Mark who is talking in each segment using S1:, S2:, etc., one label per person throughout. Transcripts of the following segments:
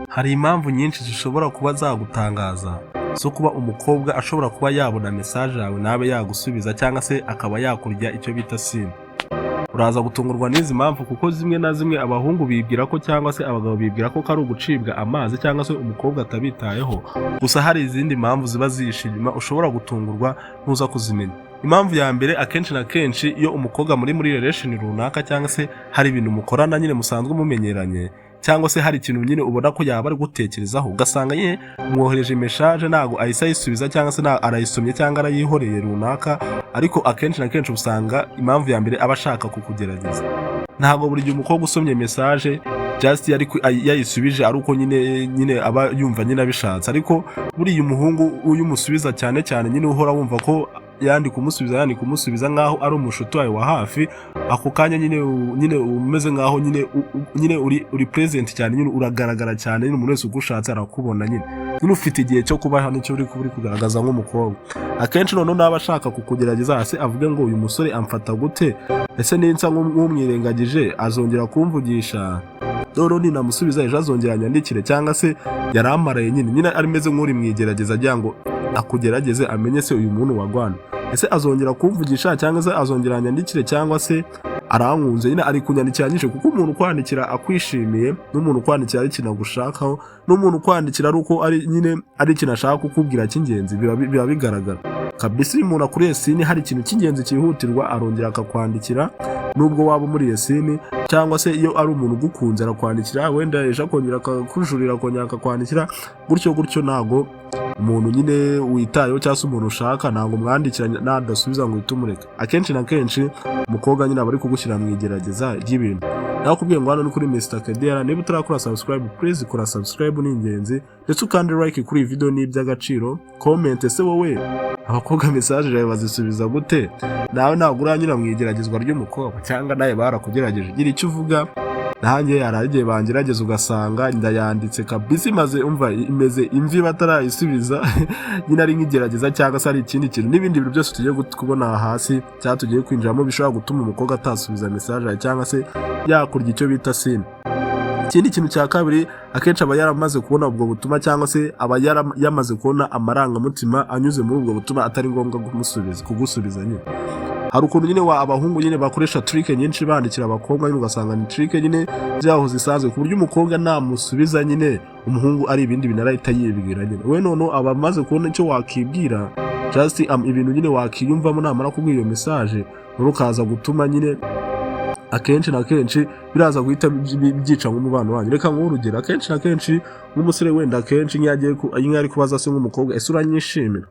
S1: Hari impamvu nyinshi zishobora kuba zagutangaza zo kuba umukobwa ashobora kuba yabona message yawe nabe yagusubiza cyangwa se akaba yakurya icyo bita sin. Uraza gutungurwa n'izi mpamvu kuko zimwe na zimwe abahungu bibwira ko cyangwa se abagabo bibwira ko ari ugucibwa amazi cyangwa se umukobwa atabitayeho, gusa hari izindi mpamvu ziba zishima ushobora gutungurwa ntuza kuzimenya. Impamvu ya mbere, akenshi na kenshi iyo umukobwa muri relation runaka cyangwa se hari ibintu mukorana nyine musanzwe mumenyeranye cyangwa se hari ikintu nyine ubona ko yaba ari gutekerezaho, ugasanga ye mwohereje message ntago ahise ayisubiza cyangwa se arayisomye cyangwa arayihoreye runaka, ariko akenshi na kenshi usanga impamvu ya mbere aba ashaka kukugerageza. Ntago buri gihe umukobwa usomye message just yayisubije ari uko nyine aba yumva nyine abishatse, ariko buriya umuhungu uyumusubiza cyane cyane nyine uhora wumva ko yandi kumusubiza nkaho ari umushuti wawe wa hafi, ako kanya nyine umeze nkaho nyine uri present cyane, nyine uragaragara cyane, nyine umuntu wese ugushatse arakubona, nyine ufite igihe cyo kuba hano cyo uri kugaragaza nk'umukobwa. Akenshi none naba ashaka kukugerageza hasi avuge ngo uyu musore amfata gute, ese ninsa nk'umwirengagije azongera kumvugisha, Dore ninamusubiza ejo azongera anyandikire, cyangwa se yaramaraye nyine ari meze nk'uri mwigerageza agira ngo akugerageze amenye se uyu muntu wagwana, ese azongera kumvugisha cyangwa se azongera anyandikire, cyangwa se arankunze nyine ari kunyandikira nyinshi. Kuko umuntu kwandikira akwishimiye n'umuntu kwandikira ari ikintu agushakaho n'umuntu kwandikira ari uko ari nyine ari ikintu ashaka kukubwira cy'ingenzi biba bigaragara kabisa. Iyo umuntu akuriye sini hari ikintu cy'ingenzi cyihutirwa arongera akakwandikira nubwo waba muri sini, cyangwa se iyo ari umuntu ugukunze arakwandikira, wenda ejo akongera akakujurira akongera akakwandikira, gutyo ntago umuntu nyine witayeho cyangwa se umuntu ushaka ntago mwandikira nadasubiza ngo uhite umureka. Akenshi na kenshi umukobwa nyine aba ari kugushyira mu igerageza ry'ibintu. Nakubwiye ngo hano ni kuri Mr. Kedera, niba utarakora subscribe please kora subscribe, ni ingenzi, ndetse ukande like kuri iyi video ni iby'agaciro. Comment ese wowe abakobwa message yawe bazisubiza gute? Nawe ntabwo uranyura mu igeragezwa ry'umukobwa cyangwa nawe barakugerageje? Gira icyo uvuga. Nanjye aragiye bangerageza ugasanga ndayanditse kabisa maze umva imeze imvi batarayisubiza nyine ari nk'igerageza cyangwa se ari ikindi kintu, n'ibindi bintu byose tugiye kubona hasi cyangwa tugiye kwinjiramo bishobora gutuma umukobwa atasubiza message cyangwa se yakurya icyo bita sin. Ikindi kintu cya kabiri, akenshi aba yaramaze kubona ubwo butuma cyangwa se aba yamaze kubona amarangamutima anyuze muri ubwo butuma atari ngombwa kugusubiza nyine. Hari ukuntu nyine abahungu nyine bakoresha trick nyinshi bandikira abakobwa, nyine ugasanga ni trick nyine zaho zisanzwe ku buryo umukobwa namusubiza nyine umuhungu ari ibindi bintu arahita yibwira nyine. We none aba amaze kubona icyo wakibwira, just ibintu nyine wakiyumvamo namara kubwira iyo message urukaza gutuma nyine akenshi na kenshi biraza guhita byica nk'umubano wanyu. Reka nk'urugero, akenshi na kenshi nk'umusore wenda akenshi nk'iyo ari kubaza se nk'umukobwa ese uranyishimira,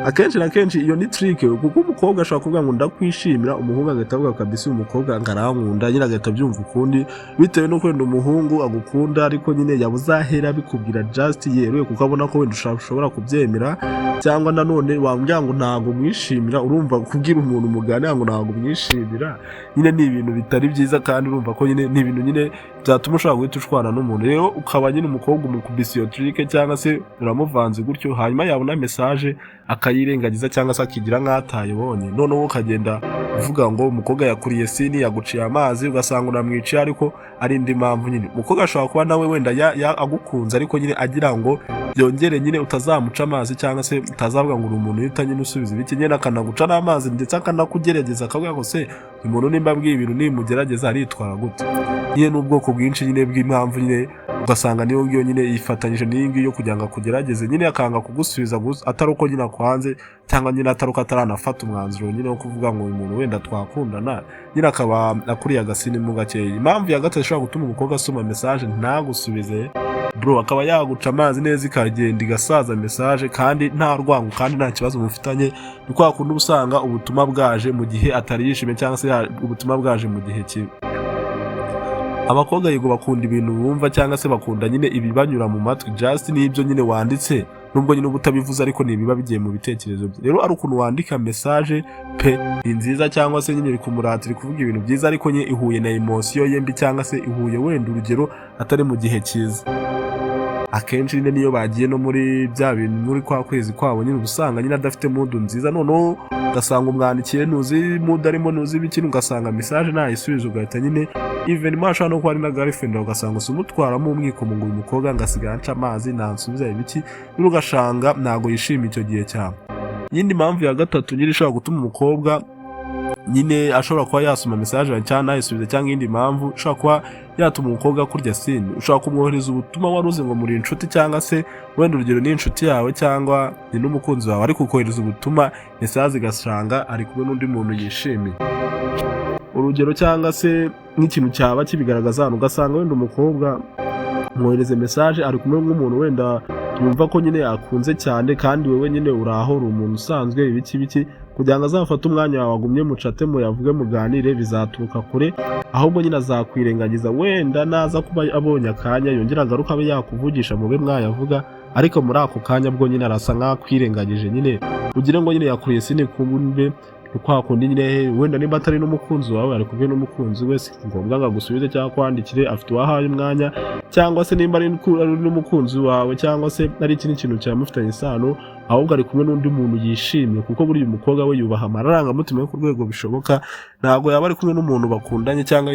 S1: akenshi na kenshi iyo ni trick, kuko umukobwa ashobora kuvuga ngo ndakwishimira, umuhungu agahita avuga kabisa umukobwa ngarankunda, nyine agahita byumva ukundi bitewe no kwenda umuhungu agukunda, ariko nyine yabuzahera bikubwira just yewe kuko abona ko wenda ushobora kubyemera, cyangwa nanone wambwira ngo ntago mwishimira, urumva kubwira umuntu muganira ngo ntago mwishimira nyine ni ibintu bitari byiza, kandi urumva ko nyine ni ibintu nyine byatuma ushobora guhita ushwana n'umuntu. Rero ukaba nyine umukobwa umukubise iyo trick cyangwa se uramuvanze gutyo, hanyuma yabona message akayirengagiza cyangwa se akigira nk'atayibonye, noneho ukagenda uvuga ngo umukobwa yakuriye sini yaguciye amazi, ugasanga uramwiciye ariko ari indi mpamvu nyine. Umukobwa ashobora kuba nawe wenda agukunze ariko nyine agira ngo byongere nyine utazamuca amazi cyangwa se utazavuga ngo uri umuntu uhita nyine usubiza ibiki, nyine akanaguca n'amazi ndetse akanakugerageza akavuga ngo se uyu muntu nimba abwiye ibintu nimugerageza aritwara gute. Nyine n'ubwoko bwinshi nyine bw'impamvu nyine, ugasanga niyo ngiyo nyine yifatanyije n'iyi ngiyo kugira ngo akugerageze, nyine akanga kugusubiza atari uko nyine akwanze cyangwa nyine atari uko ataranafata umwanzuro nyine wo kuvuga ngo uyu muntu wenda twakundana, nyine akaba akuriye agasini mu gakeya. Impamvu ya gatatu ishobora gutuma umukobwa asoma message ntagusubize bro, akaba yaguca amazi neza ikagenda igasaza message kandi nta rwango kandi nta kibazo mufitanye, ni kwa kundi usanga ubutumwa bwaje mu gihe atari yishimye cyangwa se ubutumwa bwaje mu gihe kibi. Abakobwa yego bakunda ibintu bumva cyangwa se bakunda nyine ibibanyura mu matwi, just nibyo nyine wanditse nubwo nyine ubutabivuze ariko nibiba bigiye mu bitekerezo bye. Rero ari ukuntu wandika message pe ni nziza cyangwa se nyine bikumuratira kuvuga ibintu byiza, ariko nyine ihuye na emotion ye mbi cyangwa se ihuye wenda urugero atari mu gihe cyiza. akenshi nyine niyo bagiye no muri bya bintu muri kwa kwezi kwabo nyine usanga nyine adafite mood nziza, noneho ugasanga umwandikiye ntuzi mood arimo ntuzi ibikini, ugasanga message ntayisubiza, ugahita nyine even mwashaka no kuba ari na girlfriend ugasanga usumutwaramo umwikomo ngo uyu mukobwa ngasiga anca amazi nansubiza ibiki, nyine ugasanga ntago yishimiye icyo gihe cyane. Yindi mpamvu ya gatatu nyine ishobora gutuma umukobwa nyine ashobora kuba yasoma message cyangwa ntayisubize, cyangwa indi mpamvu ishobora kuba yatuma umukobwa kurya sini, ushobora kumwohereza ubutumwa waruze ngo muri inshuti, cyangwa se wenda urugero ni inshuti yawe cyangwa ni n'umukunzi wawe, ariko ukohereza ubutumwa message igasanga ari kumwe n'undi muntu yishimiye. Urugero cyangwa se nk'ikintu cyaba kibigaragaza hano, ugasanga wenda umukobwa mwohereze message ari kumwe n'umuntu wenda yumva ko nyine yakunze cyane, kandi wewe nyine uraho uri umuntu usanzwe ibiki kugira ngo azafate umwanya wawe agumye mucate muyavuge muganire, bizaturuka kure, ahubwo nyine azakwirengagiza. Wenda naza kuba abonye akanya yongera agaruka abe yakuvugisha mube mwayavuga, ariko muri ako kanya bwo nyine arasa nk'akwirengagije, nyine ugire ngo nyine yakuriye sine kumbe kwa kundi nyine wenda niba atari n'umukunzi wawe ari kumwe n'umukunzi we, si ngombwa ngo agusubize cyangwa kwandikire, afite uwahaye umwanya, cyangwa se nimba ari n'umukunzi wawe cyangwa se ari ikindi kintu cyamufitanye isano, ahubwo ari kumwe n'undi muntu yishimye, kuko buri umukobwa we yubaha amarangamutima yo ku rwego bishoboka, ntabwo yaba ari kumwe n'umuntu bakundanye cyangwa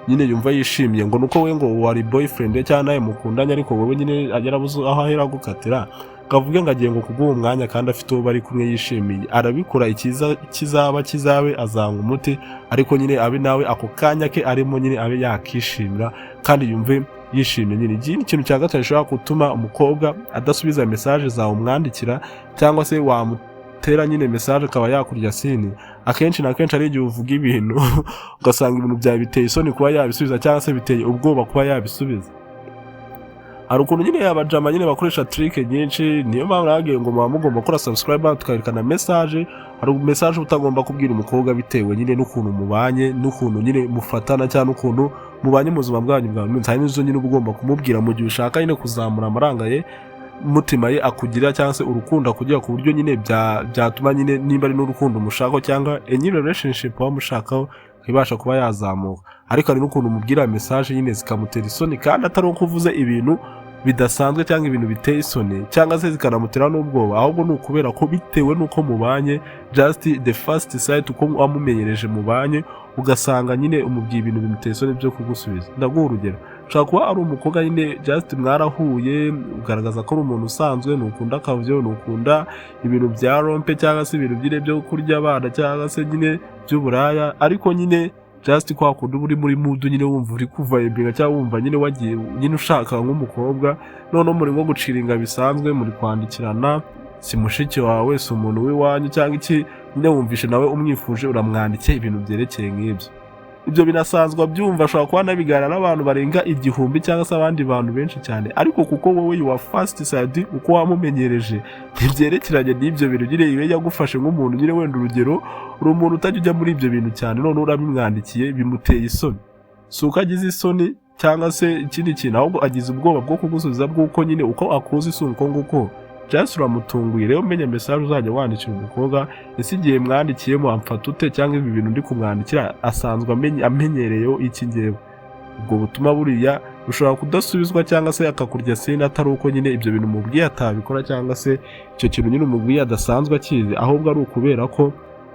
S1: nyine yumva yishimiye ngo nuko we ngo wari boyfriend cyangwa nawe mukundanye, ariko wowe nyine agera aho ahera gukatira kavuge ngo agiye ngo kuguha umwanya kandi afite uwo bari kumwe yishimiye. Arabikora kizaba kizabe azanga umuti, ariko nyine abe nawe ako kanya ke arimo nyine abe yakishimira kandi yumve yishimye nyine. Ikindi kintu cya gatatu gishobora gutuma umukobwa adasubiza message zawe umwandikira, cyangwa se wamutera nyine message akaba yakurya sini, akenshi na kenshi ari igihe uvuga ibintu ugasanga ibintu byawe biteye isoni kuba yabisubiza, cyangwa se biteye ubwoba kuba yabisubiza. Hari ukuntu nyine abajama nyine bakoresha trick nyinshi, niyo mpamvu nagiye ngo muba mugomba gukora subscribe tukayerekana message. Hari message utagomba kubwira umukobwa bitewe nyine n'ukuntu mubanye, n'ukuntu nyine mufatana, cyangwa n'ukuntu mubanye mu buzima bwanyu bwa buri munsi. Hari n'izo nyine ugomba kumubwira mu gihe ushaka nyine kuzamura amaranga ye, mutima ye akugira, cyangwa se urukundo akugira, ku buryo nyine byatuma nyine nimba ari n'urukundo mushaka cyangwa any relationship wa mushakaho ibasha kuba yazamuka. Ariko hari n'ukuntu umubwira message nyine zikamutera isoni, kandi atari uko uvuze ibintu bidasanzwe cyangwa ibintu biteye isoni, cyangwa se zikanamutera n'ubwoba, ahubwo ni ukubera ko bitewe n'uko mubanye, just the first sight uko wamumenyereje mubanye, ugasanga nyine umubwiye ibintu bimuteye isoni byo kugusubiza. Ndaguha urugero, ushobora kuba ari umukobwa nyine just mwarahuye, ugaragaza ko ari umuntu usanzwe, nukunda akavyo, nukunda ibintu bya rompe, cyangwa se ibintu byire byo kurya abana, cyangwa se nyine by'uburaya, ariko nyine just kwa kundi uri muri mood nyine wumva uri kuva imbere, cyangwa wumva nyine wagiye nyine ushaka nk'umukobwa, none muri ngo guciringa bisanzwe, muri kwandikirana, si mushiki wawe, si umuntu w'iwanyu cyangwa iki, nyine wumvishe nawe umwifuje uramwandikiye ibintu byerekeye nk'ibyo. Ibyo binasanzwe byumva, ashobora kuba nabigana n'abantu barenga 1000 cyangwa se abandi bantu benshi cyane, ariko kuko wowe you are first side uko wamumenyereje ntibyerekeranye n'ibyo bintu nyine iwe yagufashe nk'umuntu nyine wenda urugero uri umuntu utajya ujya muri ibyo bintu cyane, none urabimwandikiye bimuteye isoni. Si uko agize isoni cyangwa se ikindi kintu, ahubwo agize ubwoba bwo kugusubiza bw'uko nyine uko akuzi si uko nguko, just uramutunguye. Rero umenye message uzajya wandikira umukobwa, ese igihe mwandikiyemo amfata ute, cyangwa ibi bintu ndi kumwandikira asanzwe amenyereyeho iki ngewe. Ubwo butuma buriya ushobora kudasubizwa, cyangwa se akakurya sine, atari uko nyine ibyo bintu umubwiye atabikora, cyangwa se icyo kintu nyine umubwiye adasanzwe akizi, ahubwo ari ukubera ko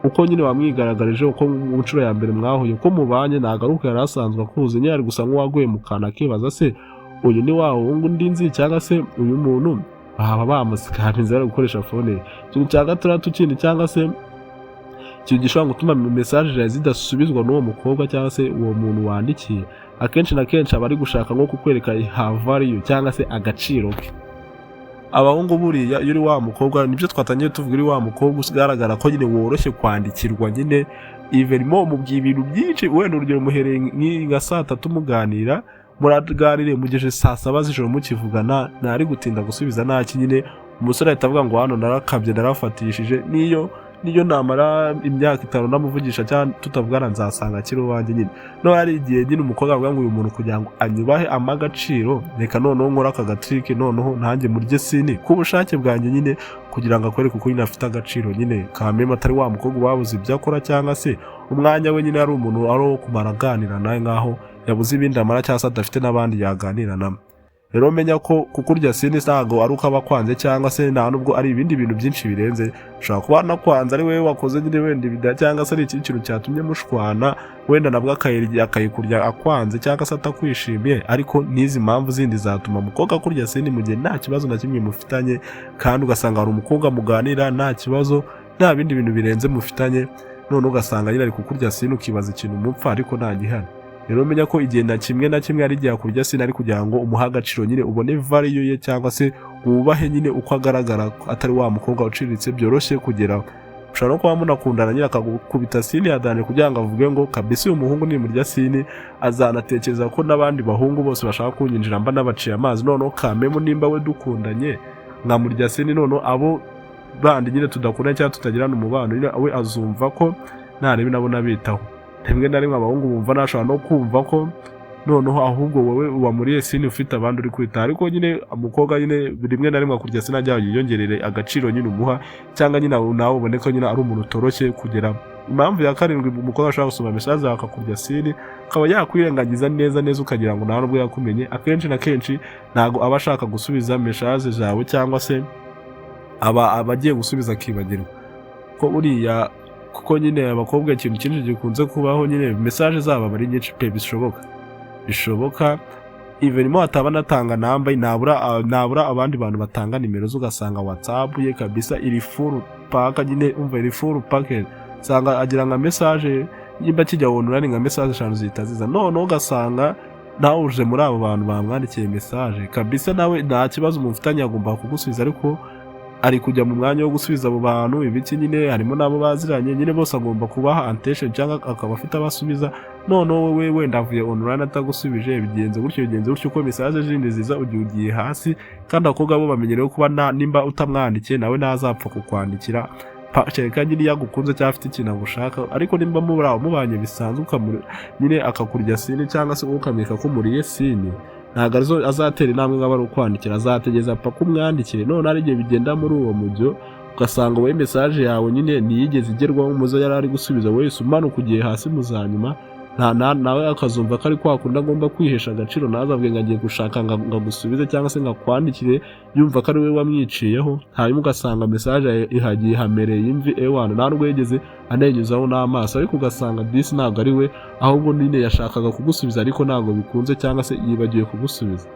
S1: uko nyine wamwigaragarije, uko mu nshuro ya mbere mwahuye, uko mubanye ntabwo ari uko yari asanzwe akuzi, nyine ari gusa nk'uwaguye mu kantu akibaza se uyu ni wa wundi ndi nzi, cyangwa se uyu muntu baba bamusikaniza ari gukoresha phone. Ikintu cya gatandatu kindi, cyangwa se ikintu gishobora gutuma message zidasubizwa n'uwo mukobwa cyangwa se uwo muntu wandikiye, akenshi na kenshi aba ari gushaka nko kukwereka value cyangwa se agaciro ke. Abahungu buriya iyo uri wa mukobwa, nibyo twatangiye tuvuga, uri wa mukobwa ugaragara ko nyine woroshye kwandikirwa, nyine even mo mubwiye ibintu byinshi, wenda urugero muhereye nka saa 3 muganira, muraganire mugeje saa 7 z'ijoro mukivugana, ntari gutinda gusubiza ntaki, nyine umusore ahita avuga ngo hano narakabye narafatishije, niyo namara imyaka 5 namuvugisha cyangwa tutavugana nzasanga kiri uwanjye nyine. No hari igihe nyine umukobwa avuga ngo uyu muntu kugira ngo anyubahe amagaciro, reka noneho nkora aka gatrike, noneho ntange murye sini ku bushake bwanjye, nyine kugira ngo akwereke uko nyine afite agaciro, nyine kameme atari wa mukobwa wabuze ibyo akora, cyangwa se umwanya we nyine ari umuntu ari wo kumara aganira nawe nkaho yabuze ibindi amara, cyangwa se adafite n'abandi yaganira namo. rero menya ko kukurya sini ntago ari uko aba akwanze cyangwa se nta nubwo ari ibindi bintu byinshi birenze. Ushobora kuba anakwanze ari wowe wakoze nyine wenda ibida cyangwa se ari iki kintu cyatumye mushwana, wenda nabwo akayikurya akwanze cyangwa se atakwishimiye, ariko n'izi mpamvu zindi zatuma umukobwa akurya sini mu gihe nta kibazo na kimwe mufitanye, kandi ugasanga hari umukobwa muganira nta kibazo, nta bindi bintu birenze mufitanye, none ugasanga nyine ari kukurya sini ukibaza ikintu mupfa ariko nta gihari. Rero menya ko igihe na kimwe ari igihe kurya sini ari kugira ngo umuhe agaciro nyine ubone value ye, cyangwa se wubahe nyine uko agaragara atari wa mukobwa uciriritse byoroshye kugeraho. Ushobora no kuba munakundana nyine akagukubita sini yadane kugira ngo avuge ngo kabisa uyu muhungu nimurya sini azanatekereza ko n'abandi bahungu bose bashaka kunyinjira mba nabaciye amazi, noneho kamemu nimba we dukundanye nkamurya sini, noneho abo bandi nyine tudakundanye cyangwa tutagirana umubano nyine we azumva ko ntarebe nabo nabitaho. Rimwe na rimwe abahungu bumva nashobora no kumva ko noneho ahubwo wowe uba muri sini ufite abandi uri kwita, ariko nyine umukobwa nyine rimwe na rimwe akurya sini ajya yiyongerere agaciro nyine umuha, cyangwa nyine nawe ubone ko nyine ari umuntu utoroshye kugera. Impamvu ya karindwi umukobwa ashobora gusoma message akakurya sini akaba yakwirengagiza neza ukagira ngo nta nubwo yakumenye. Akenshi na kenshi ntago aba ashaka gusubiza message zawe, cyangwa se aba agiye gusubiza akibagirwa ko uriya, kuko nyine abakobwa ikintu cyinshi gikunze kubaho nyine message zabo bari nyinshi pe, bishoboka even mo ataba natanga namba, nabura abandi bantu batanga nimero ugasanga WhatsApp ye kabisa iri full pack, nyine umva iri full package, sanga agira nka message yimba kijya online nka message 5 zitaziza, none ugasanga nawe uje muri abo bantu bamwandikiye message kabisa, nawe nta kibazo mufitanye agomba kugusubiza, ariko ari kujya mu mwanya wo gusubiza abo bantu ibiki nyine harimo nabo baziranye nyine bose agomba kubaha attention, cyangwa akaba afite abasubiza, none wowe wenda avuye online atagusubije bigenze gutyo uko message zindi ziza ugiye hasi, kandi abakobwa bo bamenyerewe kuba nimba utamwandikiye nawe ntazapfa kukwandikira kereka nyine yagukunze cyangwa afite ikintu agushaka, ariko nimba mubanye bisanzwe nyine akakurya sini cyangwa se ukameka ko muriye sini, ntabwo azatera intambwe ngo abari ukwandikira, azategeza paka umwandikire, none ari igihe bigenda muri uwo mujyo ugasanga wowe message yawe nyine ntiyigeze igerwaho umuzo yari ari gusubiza, wese umanuka ugiye hasi muzanyuma, nawe akazumva ko ari kwakunda agomba kwihesha agaciro, nazavuge ngo agiye gushaka ngo agusubize cyangwa se ngo akwandikire yumva ko ari we wamwiciyeho, hanyuma ugasanga message ihagiye hamereye imvi ewana, nta nubwo yigeze anenyuzaho n'amaso, ariko ugasanga this ntabwo ari we, ahubwo nyine yashakaga kugusubiza ariko ntabwo bikunze, cyangwa se yibagiwe kugusubiza.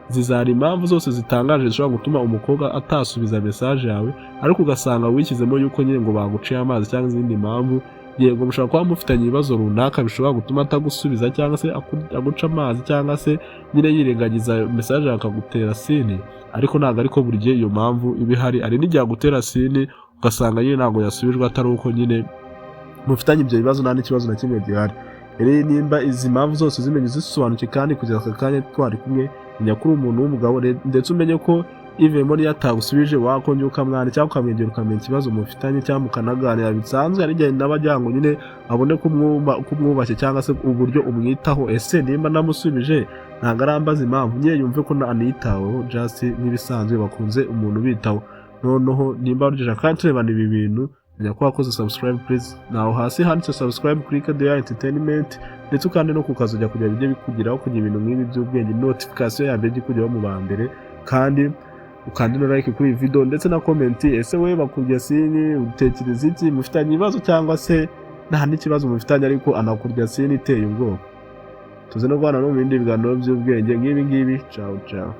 S1: Zizari impamvu zose zitangaje zishobora gutuma umukobwa atasubiza message yawe, ariko ugasanga wishyizemo yuko nyine ngo baguciye amazi cyangwa izindi mpamvu, yego mushobora kuba mufitanye ibibazo runaka bishobora gutuma atagusubiza cyangwa se aguca amazi, cyangwa se nyine yirengagiza message akagutera sini, ariko ntabwo ariko buri gihe iyo mpamvu iba ihari. Hari n'igihe agutera sini ugasanga nyine ntabwo yasubijwe atari uko nyine mufitanye ibyo bibazo nta n'ikibazo na kimwe gihari. Rero nimba izi mpamvu zose zimenye zisobanuke, kandi kugeza aka kanya twari kumwe, menya kuri umuntu w'umugabo, ndetse umenye ko even muri atagusubije wakongera ukamwana cyangwa ukamwegera ukamenya ikibazo mufitanye, cyangwa mukanaganira bisanzwe, ari igihe n'abajya ngo nyine abone kumwubashye cyangwa se uburyo umwitaho. Ese nimba namusubije ntabwo arambaza impamvu, nyine yumve ko anitaweho just nk'ibisanzwe bakunze umuntu bitaho. Noneho nimba urugero kandi turebana ibi bintu, menya ko wakoze subscribe please, naho hasi handitse subscribe kuri Dore entertainment, ndetse kandi no kukazujya kujya bijye bikugiraho kugira ibintu nk'ibi by'ubwenge, notification yawe bijye kujyaho mu ba mbere, kandi ukandi no like kuri video ndetse na comment. Ese wewe bakurya sini utekereza iki? Mufitanye ibibazo cyangwa se nta n'ikibazo mufitanye ariko anakurya sini iteye ubwoba? Tuze no guhana no mu bindi biganiro by'ubwenge nk'ibi ngibi. Ciao ciao.